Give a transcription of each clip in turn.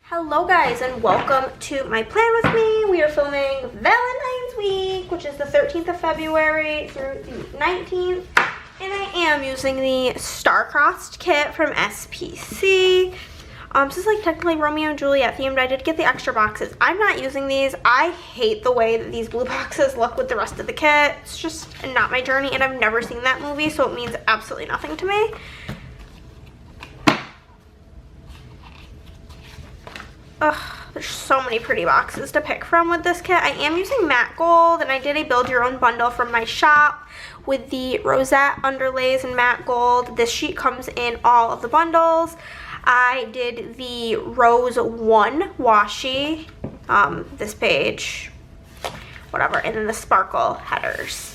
Hello guys and welcome to my plan with me. We are filming Valentine's week, which is the 13th of February through the 19th. And I am using the star-crossed kit from SPC. This is like technically Romeo and Juliet themed. I did get the extra boxes. I'm not using these. I hate the way that these blue boxes look with the rest of the kit. It's just not my journey and I've never seen that movie, so it means absolutely nothing to me. Ugh, there's so many pretty boxes to pick from with this kit. I am using matte gold, and I did a build your own bundle from my shop with the rosette underlays and matte gold. This sheet comes in all of the bundles. I did the rose 1 washi, this page, whatever, and then the sparkle headers.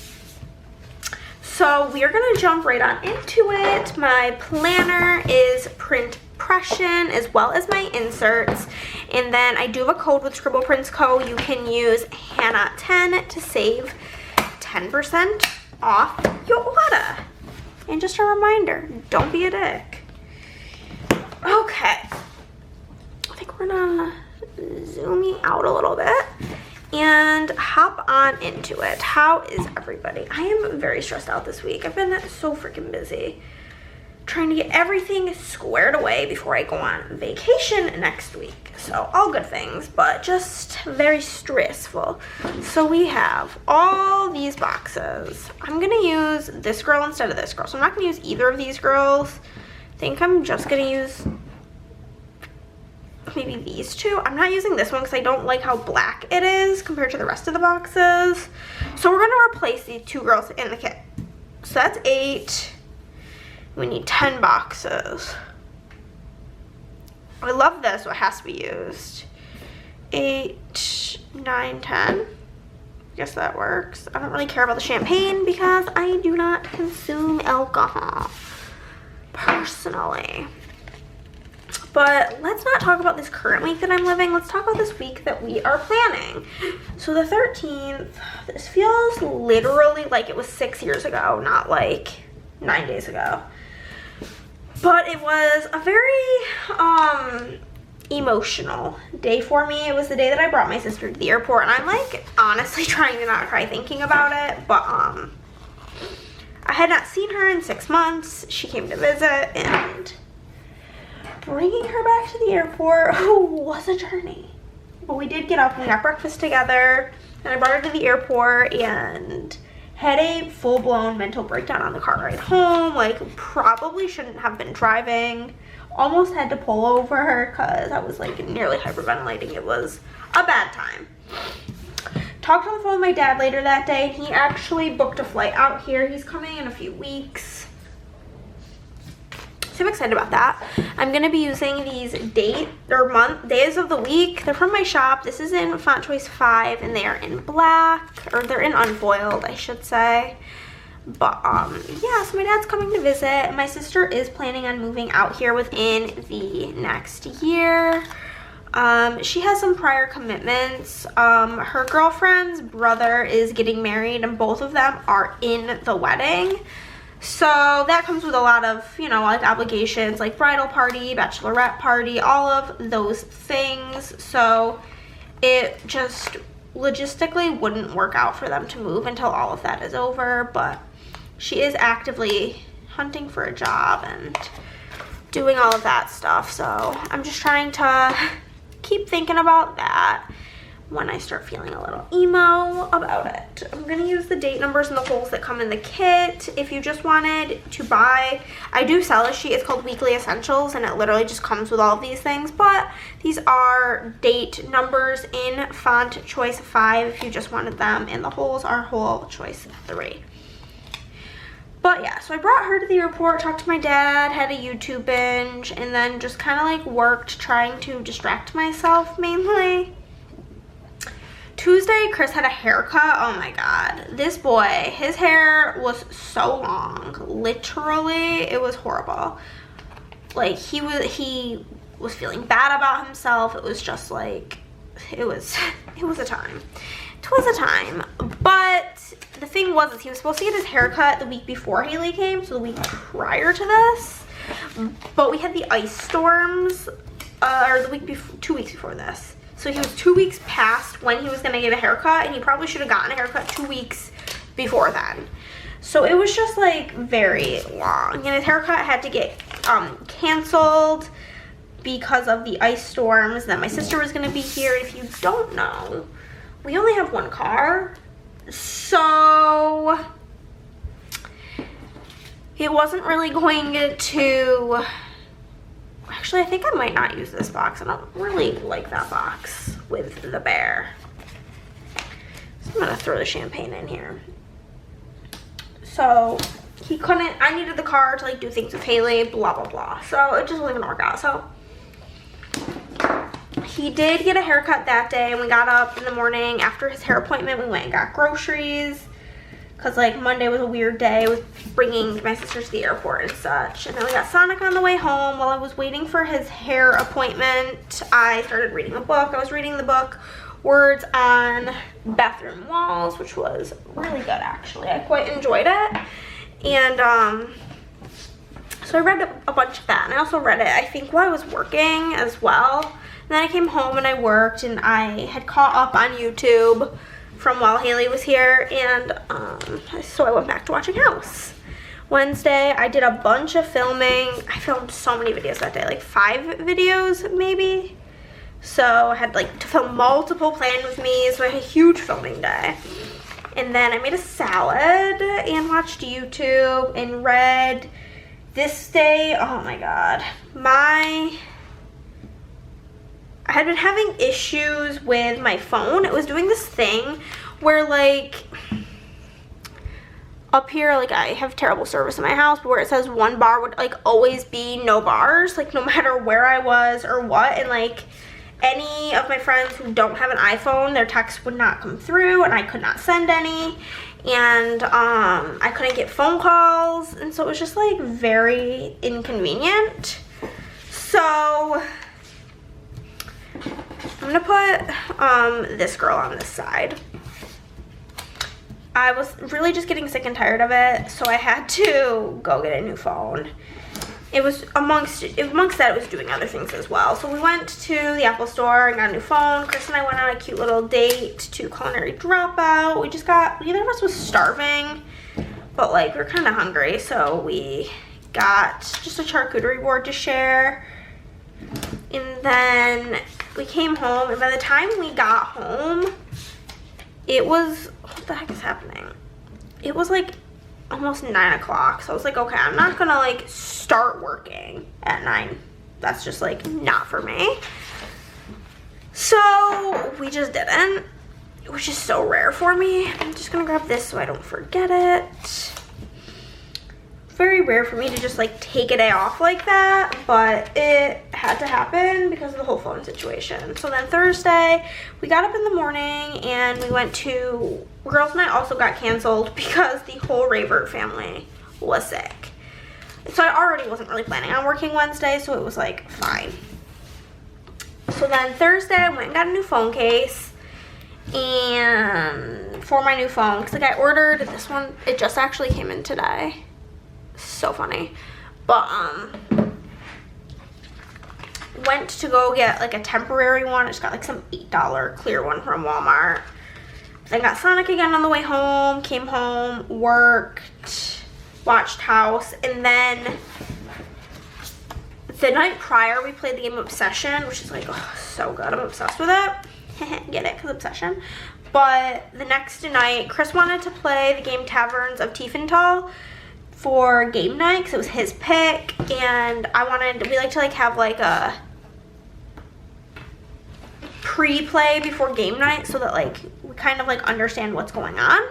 So we are gonna jump right on into it. My planner is print impression as well as my inserts, and then I do have a code with Scribble Prints Co. You can use Hannah10 to save 10% off your order. And just a reminder, don't be a dick. Okay, I think we're gonna zoom out a little bit and hop on into it. How is everybody? I am very stressed out this week. I've been so freaking busy trying to get everything squared away before I go on vacation next week. So all good things, but just very stressful. So we have all these boxes. I'm gonna use this girl instead of this girl. So I'm not gonna use either of these girls. I think I'm just gonna use maybe these two. I'm not using this one because I don't like how black it is compared to the rest of the boxes. So we're gonna replace these two girls in the kit. So that's 8. We need 10 boxes. I love this, so it has to be used. 8, 9, 10. I guess that works. I don't really care about the champagne because I do not consume alcohol personally. But let's not talk about this current week that I'm living. Let's talk about this week that we are planning. So the 13th, this feels literally like it was 6 years ago, not like 9 days ago. But it was a very emotional day for me. It was the day that I brought my sister to the airport, and I'm like honestly trying to not cry thinking about it, but I had not seen her in 6 months. She came to visit, and bringing her back to the airport was a journey. But we did get up and we got breakfast together, and I brought her to the airport and had a full-blown mental breakdown on the car ride home. Like, probably shouldn't have been driving. Almost had to pull over because I was like nearly hyperventilating. It was a bad time. Talked on the phone with my dad later that day. He actually booked a flight out here. He's coming in a few weeks. So I'm excited about that. I'm gonna be using these days of the week. They're from my shop. This is in font choice 5 and they are in black, or they're in unfoiled, I should say. But yeah, so my dad's coming to visit. My sister is planning on moving out here within the next year. She has some prior commitments. Her girlfriend's brother is getting married and both of them are in the wedding. So that comes with a lot of, you know, like obligations, like bridal party, bachelorette party, all of those things. So it just logistically wouldn't work out for them to move until all of that is over. But she is actively hunting for a job and doing all of that stuff. So I'm just trying to keep thinking about that when I start feeling a little emo about it. I'm gonna use the date numbers and the holes that come in the kit. If you just wanted to buy, I do sell a sheet. It's called Weekly Essentials, and it literally just comes with all of these things. But these are date numbers in font choice 5 if you just wanted them, and the holes are hole choice 3. But yeah, so I brought her to the airport, talked to my dad, had a YouTube binge, and then just kind of like worked trying to distract myself mainly. Tuesday, Chris had a haircut. Oh my god. This boy, his hair was so long. Literally, it was horrible. Like, he was feeling bad about himself. It was just like, it was a time. It was a time. But the thing was, is he was supposed to get his haircut the week before Haley came, so the week prior to this. But we had the ice storms or the week before, 2 weeks before this. So he was 2 weeks past when he was gonna get a haircut, and he probably should have gotten a haircut 2 weeks before then. So it was just like very long, and his haircut had to get canceled because of the ice storms. Then my sister was gonna be here. If you don't know, we only have one car, so it wasn't really going to, actually I think I might not use this box. I don't really like that box with the bear. So I'm gonna throw the champagne in here. So he couldn't, I needed the car to like do things with Haley, blah, blah, blah. So it just wasn't gonna work out. So he did get a haircut that day, and we got up in the morning after his hair appointment. We went and got groceries because like Monday was a weird day with bringing my sister to the airport and such. And then we got Sonic on the way home. While I was waiting for his hair appointment, I started reading a book. I was reading the book Words on Bathroom Walls, which was really good actually. I quite enjoyed it. And so I read a bunch of that, and I also read it I think while I was working as well. And then I came home and I worked, and I had caught up on YouTube from while Haley was here, and so I went back to watching House. Wednesday I did a bunch of filming. I filmed so many videos that day, like 5 videos maybe. So I had like to film multiple Plan With Me, so I had a huge filming day. And then I made a salad and watched YouTube and read. This day, oh my god, I had been having issues with my phone. It was doing this thing where like up here, like I have terrible service in my house, but where it says 1 bar would like always be no bars, like no matter where I was or what. And like any of my friends who don't have an iPhone, their texts would not come through, and I could not send any, and I couldn't get phone calls, and so it was just like very inconvenient. So I'm gonna put this girl on this side. I was really just getting sick and tired of it, so I had to go get a new phone. It was amongst that, it was doing other things as well. So we went to the Apple store and got a new phone. Chris and I went on a cute little date to Culinary Dropout. We just got, neither of us was starving, but like we're kind of hungry, so we got just a charcuterie board to share. And then we came home, and by the time we got home, it was, what the heck is happening? It was like almost 9 o'clock. So I was like, okay, I'm not gonna like start working at 9. That's just like not for me. So we just didn't, which is so rare for me. I'm just gonna grab this so I don't forget it. Very rare for me to just like take a day off like that, but it had to happen because of the whole phone situation. So then Thursday, we got up in the morning and we went to, girls' night also got canceled because the whole Rayvert family was sick. So I already wasn't really planning on working Wednesday, so it was like fine. So then Thursday, I went and got a new phone case, and for my new phone, because like I ordered this one, it just actually came in today. So funny. But went to go get like a temporary one. I just got like some $8 clear one from Walmart. Then got Sonic again on the way home, came home, worked, watched House, and then the night prior we played the game Obsession, which is like, oh, so good. I'm obsessed with it. Get it? Because Obsession. But the next night, Chris wanted to play the game Taverns of Tiefenthal for game night because it was his pick, and we like to like have like a pre-play before game night so that like we kind of like understand what's going on,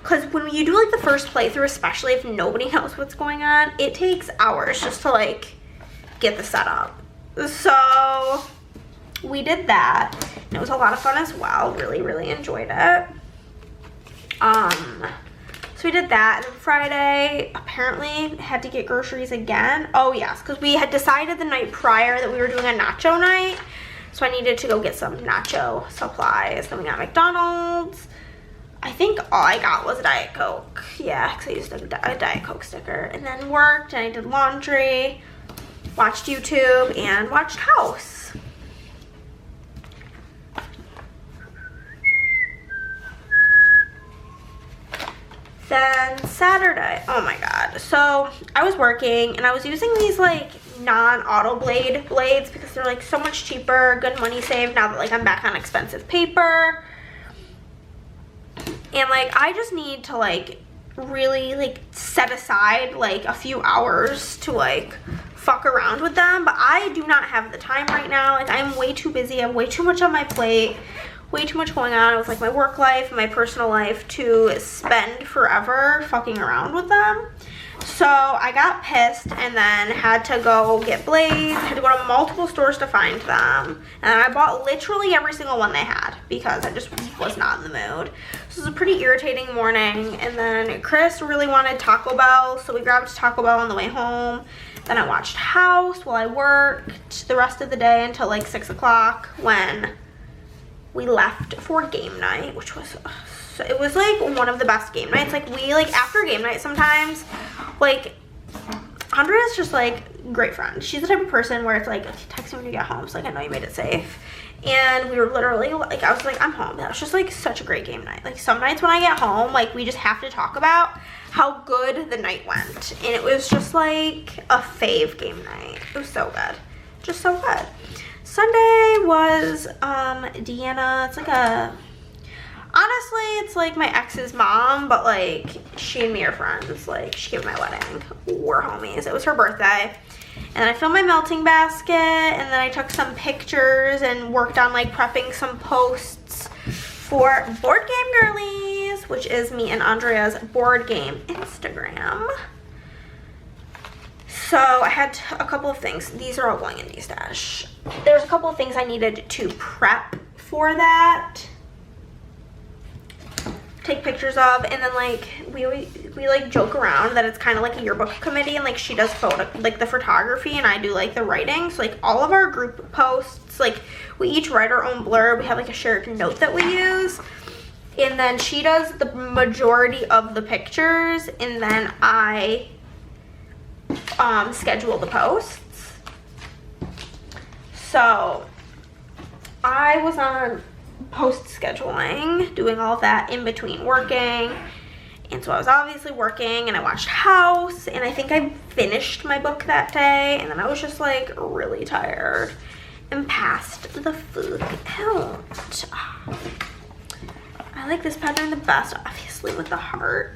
because when you do like the first playthrough, especially if nobody knows what's going on, it takes hours just to like get the setup. So we did that, and it was a lot of fun as well. Really enjoyed it. So we did that, and then Friday, apparently, had to get groceries again. Oh, yes, because we had decided the night prior that we were doing a nacho night, so I needed to go get some nacho supplies. Then we got McDonald's. I think all I got was a Diet Coke. Yeah, because I used a Diet Coke sticker. And then worked, and I did laundry. watched YouTube, and watched House. Then Saturday, oh my god. So I was working and I was using these like non-auto blade blades because they're like so much cheaper, good money saved now that like I'm back on expensive paper. And like I just need to like really like set aside like a few hours to like fuck around with them, but I do not have the time right now. Like I'm way too busy, I have way too much on my plate, way too much going on with like my work life and my personal life to spend forever fucking around with them. So I got pissed and then had to go get blades, had to go to multiple stores to find them, and I bought literally every single one they had because I just was not in the mood. So it was a pretty irritating morning. And then Chris really wanted Taco Bell, so we grabbed Taco Bell on the way home. Then I watched House while I worked the rest of the day until like 6 o'clock when we left for game night, which was it was like one of the best game nights. Like we like after game night sometimes, like Andrea's just like great friend. She's the type of person where it's like text me when you get home, so like I know you made it safe. And we were literally like, I was like, I'm home. That was just like such a great game night. Like some nights when I get home, like we just have to talk about how good the night went, and it was just like a fave game night. It was so good, just so good. Sunday was Deanna. It's like a, honestly, it's like my ex's mom, but like she and me are friends. Like she came to my wedding. We're homies. It was her birthday. And then I filmed my melting basket, and then I took some pictures and worked on like prepping some posts for Board Game Girlies, which is me and Andrea's board game Instagram. So I had a couple of things. These are all going in the stash. There's a couple of things I needed to prep for that, take pictures of, and then like we like joke around that it's kind of like a yearbook committee, and like she does photo like the photography and I do like the writing. So like all of our group posts, like we each write our own blurb. We have like a shared note that we use, and then she does the majority of the pictures, and then I schedule the posts. So I was on post scheduling, doing all of that in between working, and so I was obviously working, and I watched House, and I think I finished my book that day, and then I was just like really tired and passed the fuck out. I like this pattern the best, obviously, with the hearts.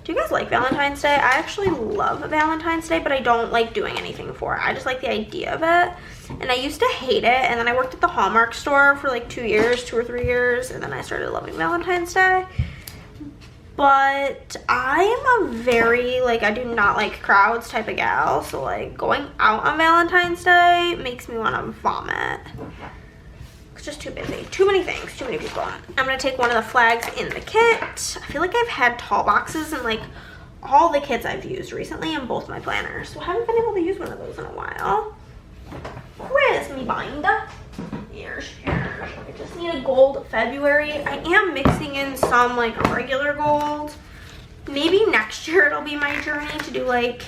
Do you guys like Valentine's Day? I actually love Valentine's Day, but I don't like doing anything for it. I just like the idea of it. And I used to hate it, and then I worked at the Hallmark store for like 2 or 3 years, and then I started loving Valentine's Day. But I am a very, like, I do not like crowds type of gal, so like going out on Valentine's Day makes me want to vomit. It's just too busy. Too many things, too many people. I'm gonna take one of the flags in the kit. I feel like I've had tall boxes in like all the kits I've used recently in both my planners, so I haven't been able to use one of those in a while. Where is me binder? Here. I just need a gold February. I am mixing in some like regular gold. Maybe next year it'll be my journey to do like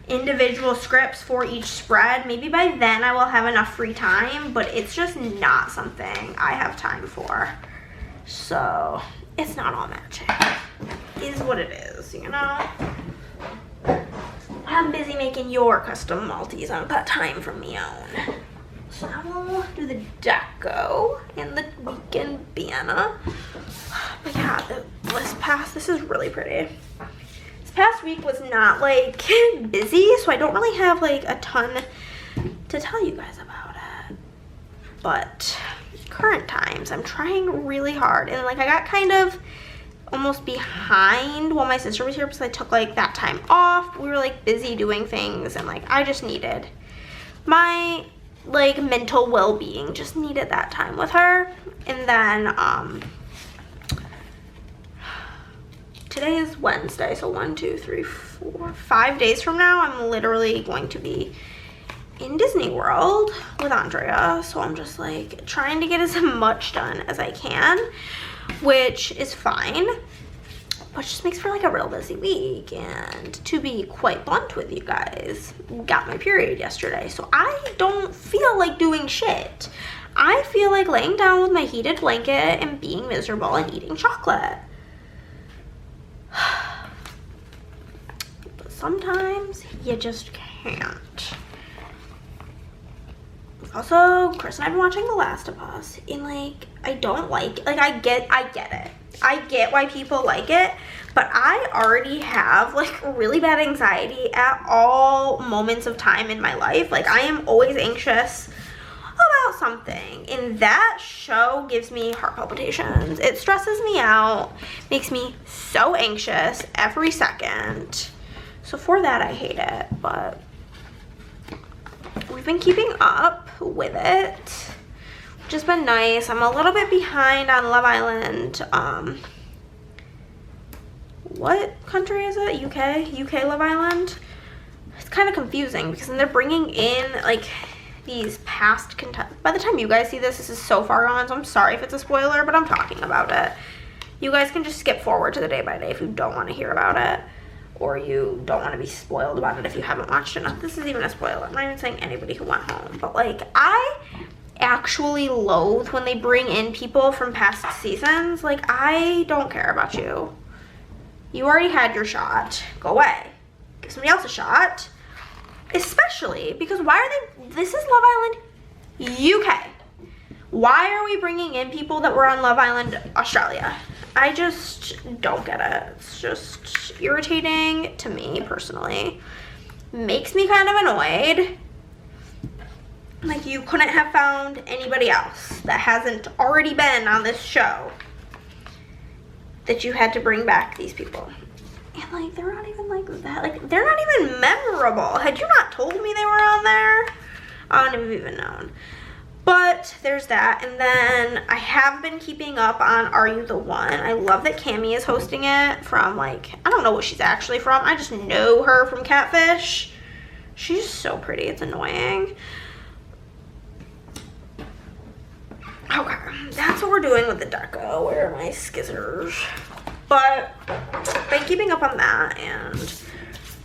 individual scripts for each spread. Maybe by then I will have enough free time, but it's just not something I have time for. So it's not all matching. It is what it is, you know? I'm busy making your custom Maltese. I don't got time for me own. So I will do the deco and the weekend banner. But yeah, this is really pretty. This past week was not like busy, so I don't really have like a ton to tell you guys about it. But current times, I'm trying really hard, and like I got kind of almost behind while my sister was here because I took like that time off. We were like busy doing things, and like I just needed my like mental well-being, just needed that time with her. And then today is Wednesday, so 1, 2, 3, 4, 5 days from now I'm literally going to be in Disney World with Andrea, so I'm just like trying to get as much done as I can, which is fine. which just makes for like a real busy week. And to be quite blunt with you guys, got my period yesterday, so I don't feel like doing shit. I feel like laying down with my heated blanket and being miserable and eating chocolate. But sometimes you just can't. Also, Chris and I have been watching The Last of Us, and like, I don't like, like, I get it. I get why people like it, but I already have like really bad anxiety at all moments of time in my life. Like, I am always anxious about something, and that show gives me heart palpitations. It stresses me out, makes me so anxious every second. So for that, I hate it, but we've been keeping up with it, which has been nice. I'm a little bit behind on Love Island. What country is it? UK Love Island. It's kind of confusing because then they're bringing in like these past contestants. By the time you guys see this, this is so far on, so I'm sorry if it's a spoiler, but I'm talking about it. You guys can just skip forward to the day by day if you don't want to hear about it, or you don't want to be spoiled about it if you haven't watched it. This is even a spoiler. I'm not even saying anybody who went home, but like, I actually loathe when they bring in people from past seasons. Like, I don't care about you. You already had your shot. Go away. Give somebody else a shot. Especially because why are they, this is Love Island UK. Why are we bringing in people that were on Love Island Australia? I just don't get it. It's just irritating to me personally. Makes me kind of annoyed. Like, you couldn't have found anybody else that hasn't already been on this show that you had to bring back these people. And like, they're not even like that. Like, they're not even memorable. Had you not told me they were on there, I wouldn't have even known. But there's that. And then I have been keeping up on Are You the One? I love that Cammie is hosting it from, like, I don't know what she's actually from. I just know her from Catfish. She's so pretty. It's annoying. Okay, that's what we're doing with the deco. Where are my skizzers? But been keeping up on that, and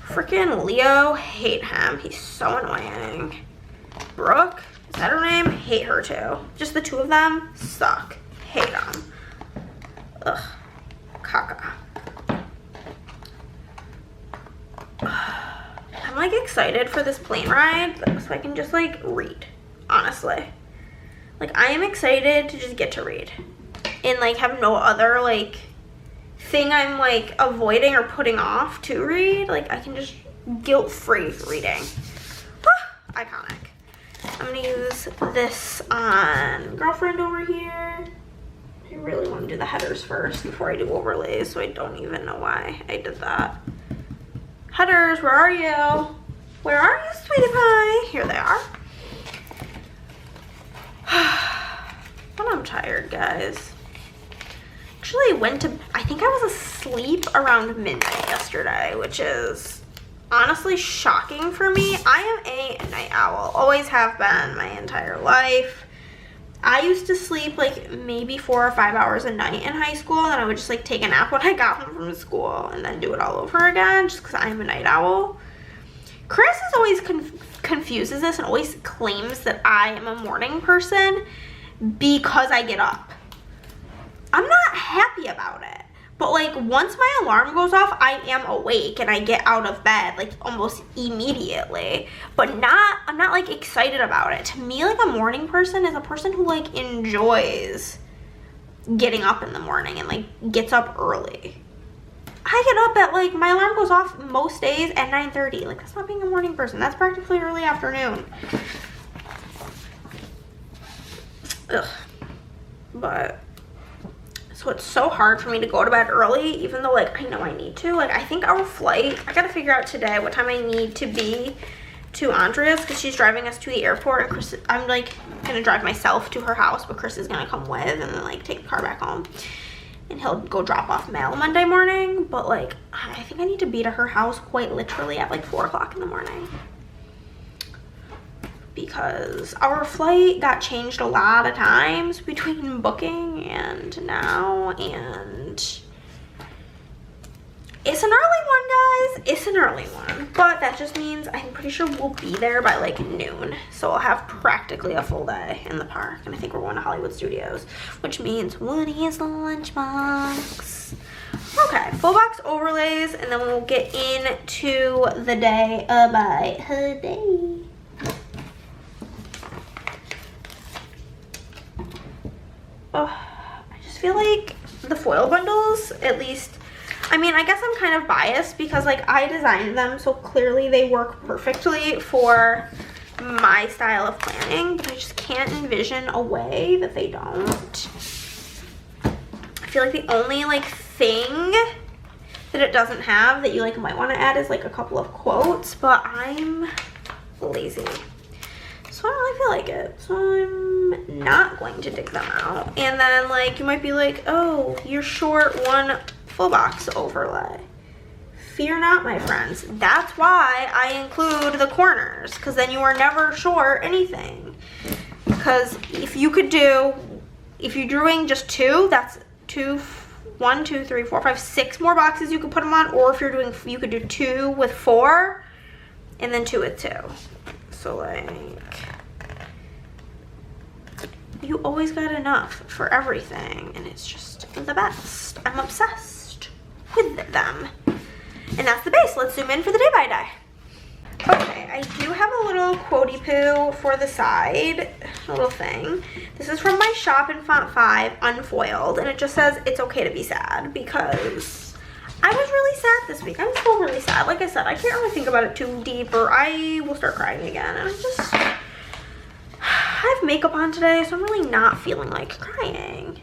freaking Leo, hate him. He's so annoying. Brooke, is that her name? Hate her too. Just the two of them suck. Hate them. Ugh. Caca. I'm like excited for this plane ride so I can just like read, honestly. Like, I am excited to just get to read and like have no other like thing I'm like avoiding or putting off to read. Like, I can just guilt-free reading. Iconic. I'm gonna use this on Girlfriend over here. I really want to do the headers first before I do overlays, so I don't even know why I did that. Headers, where are you? Where are you, sweetie pie? Here they are. But I'm tired, guys. Actually went to, I think I was asleep around midnight yesterday, which is honestly shocking for me. I am a night owl, always have been my entire life. I used to sleep like maybe 4 or 5 hours a night in high school, and I would just like take a nap when I got home from school and then do it all over again just because I am a night owl. Chris is always confuses this and always claims that I am a morning person because I get up. I'm not happy about it. But like, once my alarm goes off, I am awake and I get out of bed like almost immediately. But I'm not like excited about it. To me, like, a morning person is a person who like enjoys getting up in the morning and like gets up early. I get up at like, my alarm goes off most days at 9:30. Like, that's not being a morning person. That's practically early afternoon. Ugh. But so it's so hard for me to go to bed early, even though like I know I need to. Like, I think our flight, I gotta figure out today what time I need to be to Andrea's, because she's driving us to the airport, and Chris, I'm like gonna drive myself to her house, but Chris is gonna come with and then like take the car back home, and he'll go drop off mail Monday morning. But like, I think I need to be to her house quite literally at like 4 o'clock in the morning, because our flight got changed a lot of times between booking and now, and It's an early one, guys. It's an early one. But that just means I'm pretty sure we'll be there by like noon. So I'll have practically a full day in the park. And I think we're going to Hollywood Studios, which means Woody is the lunchbox. Okay, full box overlays, and then we'll get into the day by day. Oh, I just feel like the foil bundles, at least, I mean, I guess I'm kind of biased because like I designed them, so clearly they work perfectly for my style of planning, but I just can't envision a way that they don't. I feel like the only like thing that it doesn't have that you like might want to add is like a couple of quotes, but I'm lazy. So I don't really feel like it. So I'm not going to dig them out. And then like you might be like, oh, you're short one full box overlay. Fear not, my friends. That's why I include the corners, because then you are never short anything. Because if you're doing just two, that's 1, 2, 3, 4, 5, 6 more boxes you could put them on, or if you're doing, you could do 2 with 4 and then 2 with 2. So like you always got enough for everything, and it's just the best. I'm obsessed with them. And that's the base. Let's zoom in for the day by day. Okay, I do have a little quotey poo for the side, a little thing. This is from my shop in font 5, unfoiled, and it just says it's okay to be sad, because I was really sad this week. I'm still really sad. Like I said, I can't really think about it too deep, or I will start crying again. And I have makeup on today, so I'm really not feeling like crying.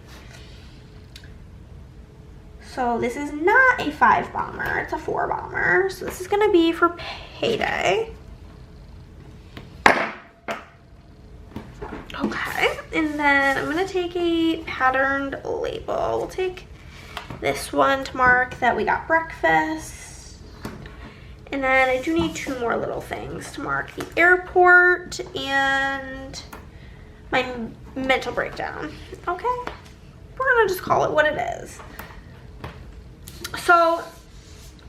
So this is not a 5 bomber, it's a 4 bomber. So this is gonna be for payday. Okay, and then I'm gonna take a patterned label. We'll take this one to mark that we got breakfast. And then I do need 2 more little things to mark the airport and my mental breakdown. Okay, we're gonna just call it what it is. So,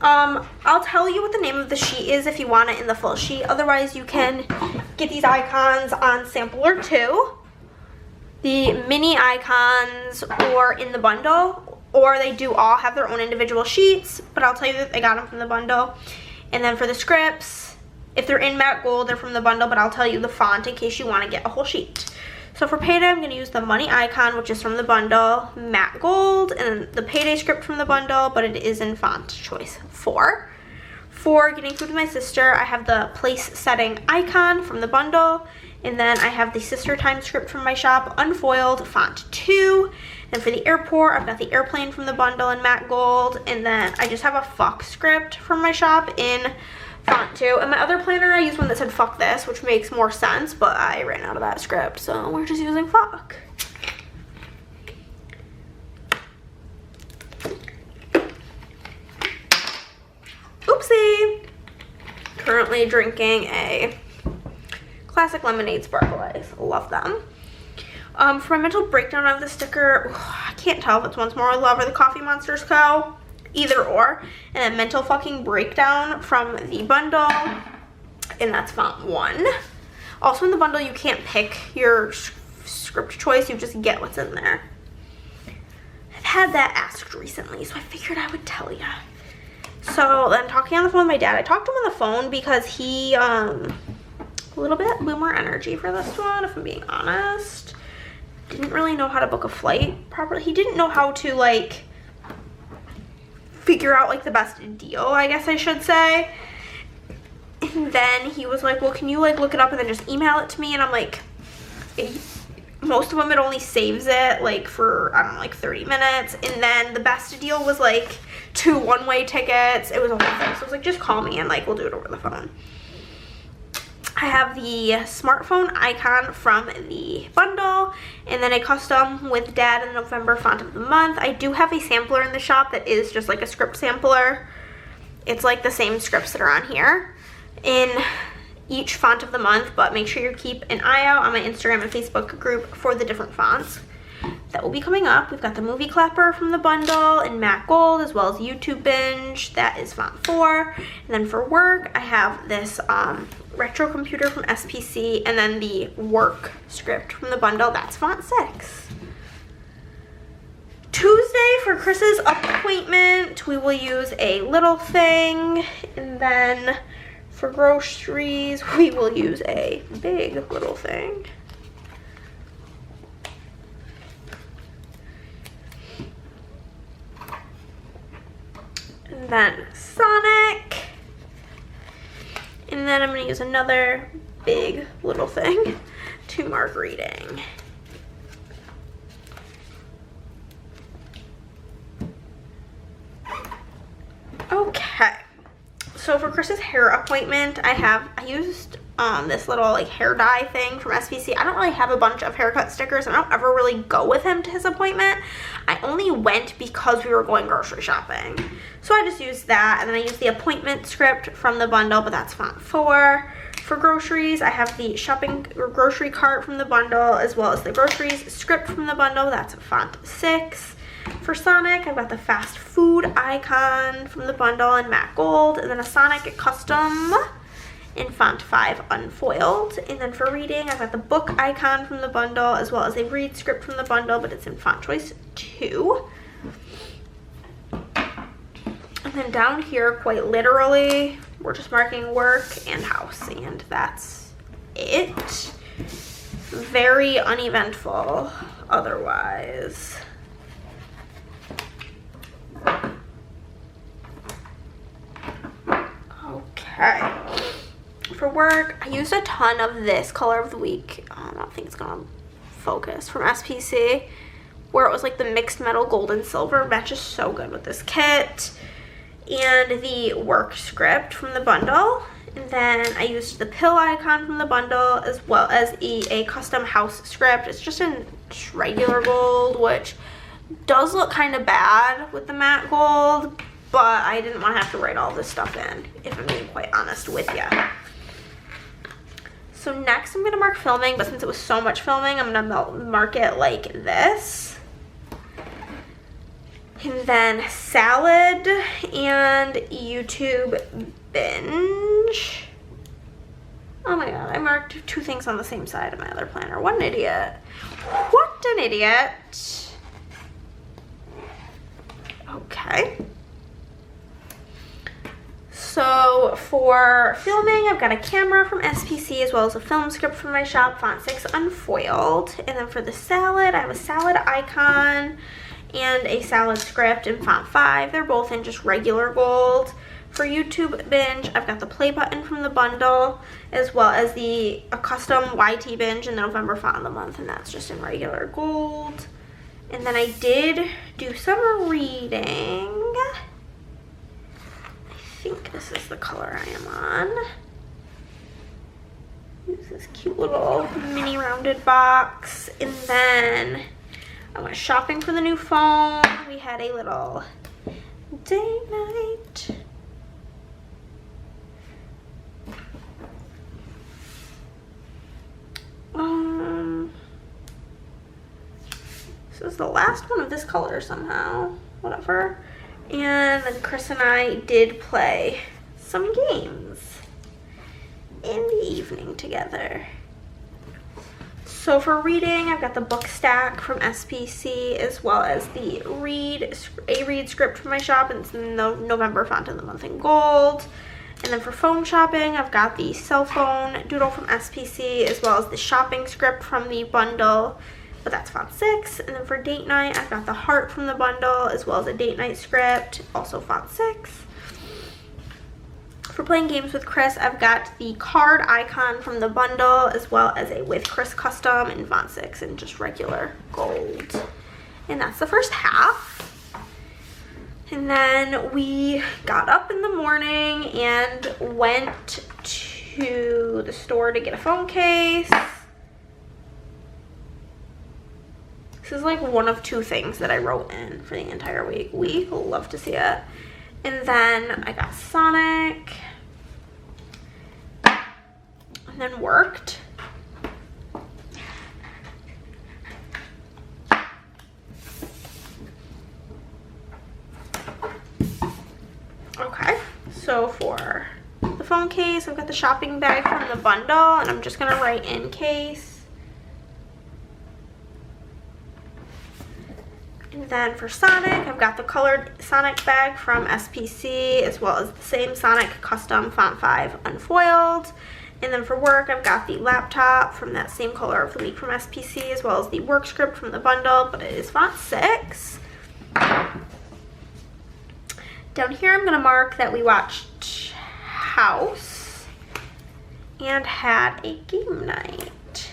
I'll tell you what the name of the sheet is if you want it in the full sheet. Otherwise, you can get these icons on sampler 2, the mini icons, or in the bundle, or they do all have their own individual sheets, but I'll tell you that I got them from the bundle. And then for the scripts, if they're in matte gold, they're from the bundle, but I'll tell you the font in case you want to get a whole sheet. So for payday, I'm going to use the money icon, which is from the bundle, matte gold, and the payday script from the bundle, but it is in font choice 4. For getting food with my sister, I have the place setting icon from the bundle, and then I have the sister time script from my shop, unfoiled, font 2. And for the airport, I've got the airplane from the bundle in matte gold, and then I just have a fuck script from my shop in font 2. And my other planner, I used one that said fuck this, which makes more sense, but I ran out of that script, so we're just using fuck. Oopsie. Currently drinking a classic lemonade sparkle ice. Love them. For my mental breakdown of the sticker, I can't tell if it's Once More with Love or the Coffee Monsters Co. Either or. And then mental fucking breakdown from the bundle, and that's font 1. Also in the bundle, you can't pick your script choice, you just get what's in there. I've had that asked recently, so I figured I would tell ya. So then talking on the phone with my dad, I talked to him on the phone because he, a little bit boomer energy for this one, if I'm being honest. Didn't really know how to book a flight properly. He didn't know how to like figure out like the best deal, I guess I should say. And then he was like, well, can you like look it up and then just email it to me? And I'm like, most of them it only saves it like for, I don't know, like 30 minutes. And then the best deal was like 2 one-way tickets. It was a whole thing. So I was like, just call me and like we'll do it over the phone. I have the smartphone icon from the bundle, and then a custom with Dad in November font of the month. I do have a sampler in the shop that is just like a script sampler. It's like the same scripts that are on here in each font of the month, but make sure you keep an eye out on my Instagram and Facebook group for the different fonts. that will be coming up. We've got the movie clapper from the bundle in matte gold, as well as YouTube binge, that is font 4. And then for work, I have this retro computer from SPC, and then the work script from the bundle, that's font 6. Tuesday for Chris's appointment, we will use a little thing, and then for groceries, we will use a big little thing. And then Sonic, and then I'm going to use another big little thing to mark reading. Okay, so for Chris's hair appointment, I used this little like hair dye thing from SPC. I don't really have a bunch of haircut stickers. I don't ever really go with him to his appointment. I only went because we were going grocery shopping. So I just used that, and then I used the appointment script from the bundle, but that's font 4. For groceries, I have the shopping or grocery cart from the bundle, as well as the groceries script from the bundle, that's font 6. For Sonic, I've got the fast food icon from the bundle in matte gold, and then a Sonic custom in font 5 unfoiled. And then for reading, I've got the book icon from the bundle, as well as a read script from the bundle, but it's in font choice 2. And then down here, quite literally, we're just marking work and house, and that's it. Very uneventful otherwise. Okay. For work, I used a ton of this color of the week. I don't think it's gonna focus, from SPC, where it was like the mixed metal gold and silver. It matches so good with this kit. And the work script from the bundle. And then I used the pill icon from the bundle, as well as a custom house script. It's just in regular gold, which does look kind of bad with the matte gold, but I didn't want to have to write all this stuff in, if I'm being quite honest with you. So next I'm going to mark filming, but since it was so much filming, I'm going to mark it like this. And then salad and YouTube binge. Oh my god, I marked 2 things on the same side of my other planner. What an idiot. What an idiot. Okay. So for filming, I've got a camera from SPC, as well as a film script from my shop, font 6 unfoiled. And then for the salad, I have a salad icon and a salad script in font 5. They're both in just regular gold. For YouTube binge, I've got the play button from the bundle, as well as a custom YT binge in the November font of the month, and that's just in regular gold. And then I did do some reading. I think this is the color I am on. Use this cute little mini rounded box. And then I went shopping for the new phone. We had a little day night. This is the last one of this color somehow. Whatever. And then Chris and I did play some games in the evening together. So for reading, I've got the book stack from SPC, as well as the read script from my shop, and it's in the November font of the month in gold. And then for phone shopping, I've got the cell phone doodle from SPC, as well as the shopping script from the bundle, but that's font 6. And then for date night, I've got the heart from the bundle, as well as a date night script, also font 6. For playing games with Chris, I've got the card icon from the bundle, as well as a with Chris custom in font 6 and just regular gold. And that's the first half. And then we got up in the morning and went to the store to get a phone case. This is like one of 2 things that I wrote in for the entire week. We love to see it. And then I got Sonic. And then worked. So for the phone case, I've got the shopping bag from the bundle, and I'm just gonna write in case. And then for Sonic, I've got the colored Sonic bag from SPC, as well as the same Sonic custom font 5 unfoiled. And then for work, I've got the laptop from that same color of the week from SPC, as well as the work script from the bundle, but it is font 6. Down here, I'm gonna mark that we watched House and had a game night.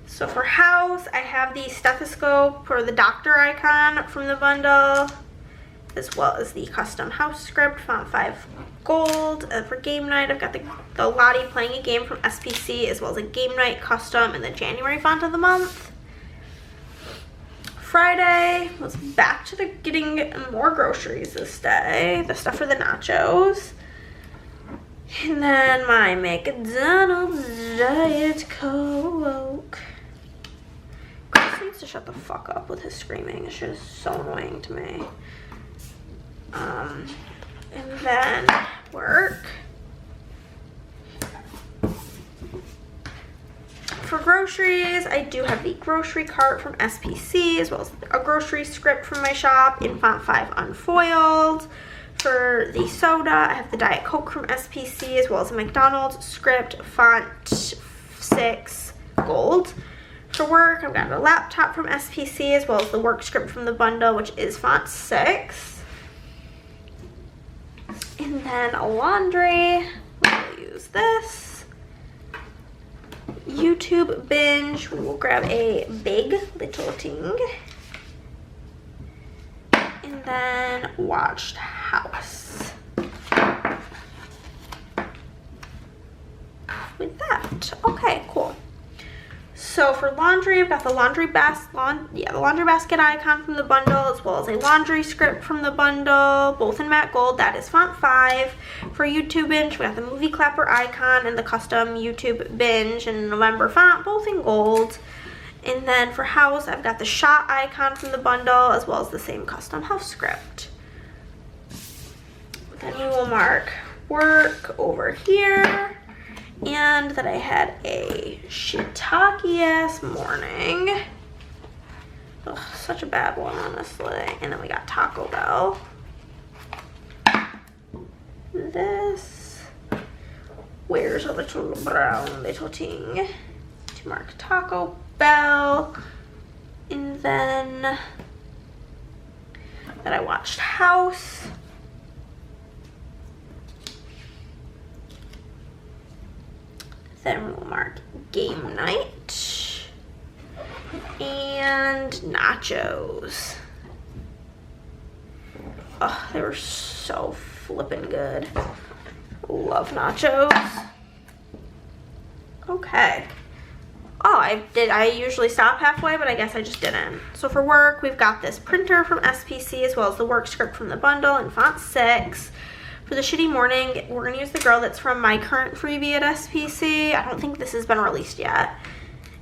So for House, I have the stethoscope or the doctor icon from the bundle, as well as the custom house script, font 5 gold. And for game night, I've got the Lottie playing a game from SPC, as well as a game night custom in the January font of the month. Friday was back to getting more groceries this day, the stuff for the nachos. And then my McDonald's Diet Coke. Chris needs to shut the fuck up with his screaming. This shit is so annoying to me. And then work. For groceries, I do have the grocery cart from SPC, as well as a grocery script from my shop in font 5 unfoiled. For the soda, I have the Diet Coke from SPC, as well as a McDonald's script, font 6 gold. For work, I've got a laptop from SPC, as well as the work script from the bundle, which is font 6. And then laundry, we'll use this. YouTube binge, we will grab a big little thing. And then watched House. With that. Okay, cool. So for laundry, I've got the laundry basket icon from the bundle, as well as a laundry script from the bundle, both in matte gold. That is font 5. For YouTube binge, we got the movie clapper icon and the custom YouTube binge in November font, both in gold. And then for house, I've got the shot icon from the bundle, as well as the same custom house script. Then we will mark work over here. And that I had a shiitake-ass morning. Ugh, such a bad one, honestly. And then we got Taco Bell. This. Where's a little brown little thing? To mark Taco Bell. And then that I watched House. Then we'll mark game night and nachos. Oh, they were so flippin' good. Love nachos. Okay. Oh, I usually stop halfway, but I guess I just didn't. So for work, we've got this printer from SPC, as well as the work script from the bundle in font 6. For the shitty morning, we're going to use the girl that's from my current freebie at SPC. I don't think this has been released yet.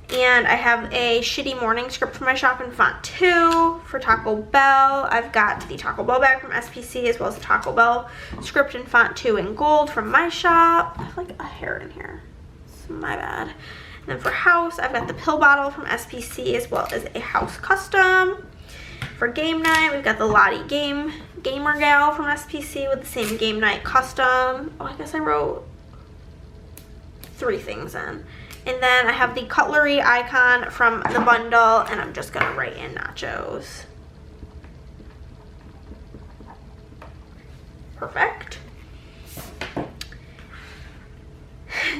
And I have a shitty morning script for my shop in font 2. For Taco Bell, I've got the Taco Bell bag from SPC, as well as the Taco Bell script in font 2 in gold from my shop. I have like a hair in here. It's my bad. And then for house, I've got the pill bottle from SPC, as well as a house custom. For game night, we've got the Lottie Gamer Gal from SPC with the same game night custom. Oh, I guess I wrote 3 things in. And then I have the cutlery icon from the bundle, and I'm just gonna write in nachos. Perfect.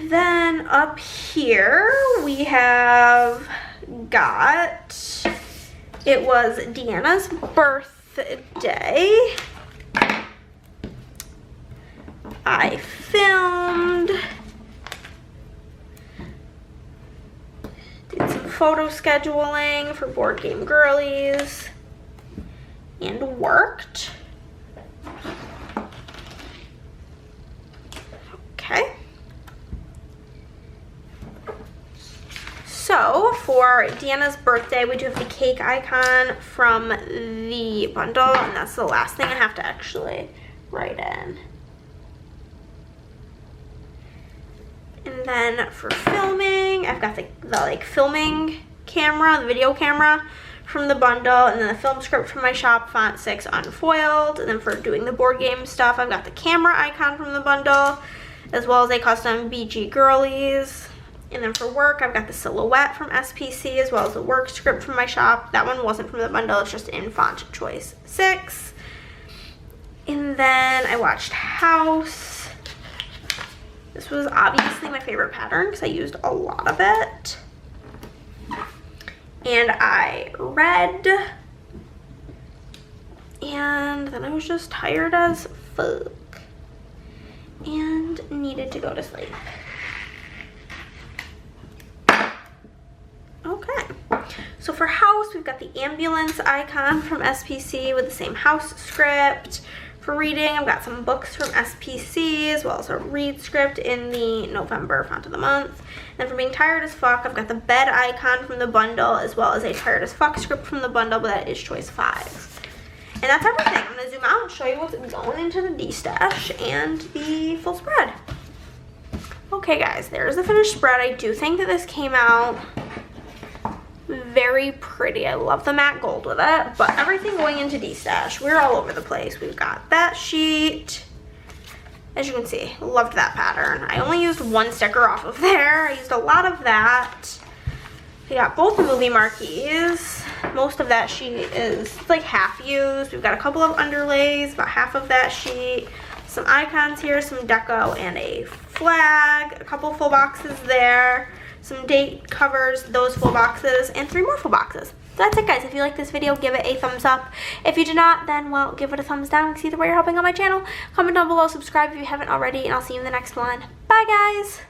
Then up here we have got, it was Deanna's birthday. I filmed, did some photo scheduling for Board Game Girlies, and worked. Okay. So, So for Deanna's birthday, we do have the cake icon from the bundle, and that's the last thing I have to actually write in. And then for filming, I've got the like filming camera, the video camera from the bundle, and then the film script from my shop, font 6 unfoiled. And then for doing the board game stuff, I've got the camera icon from the bundle, as well as a custom BG Girlies. And then for work, I've got the silhouette from SPC, as well as the work script from my shop. That one wasn't from the bundle, it's just in font choice 6. And then I watched House. This was obviously my favorite pattern because I used a lot of it. And I read. And then I was just tired as fuck. And needed to go to sleep. Okay, so for House, we've got the ambulance icon from SPC with the same House script. For reading, I've got some books from SPC, as well as a read script in the November font of the month. And for being tired as fuck, I've got the bed icon from the bundle, as well as a tired as fuck script from the bundle, but that is choice 5. And that's everything. I'm gonna zoom out and show you what's going into the D-stash and the full spread. Okay guys, there's the finished spread. I do think that this came out very pretty. I love the matte gold with it, but everything going into D-stash, we're all over the place. We've got that sheet. As you can see, loved that pattern. I only used one sticker off of there. I used a lot of that. We got both the movie marquees. Most of that sheet is like half used. We've got a couple of underlays, about half of that sheet. Some icons here, some deco, and a flag. A couple full boxes there. Some date covers, those full boxes, and 3 more full boxes. So that's it guys. If you like this video, give it a thumbs up. If you did not, then well, give it a thumbs down. Because either way, you're helping on my channel. Comment down below, subscribe if you haven't already, and I'll see you in the next one. Bye guys!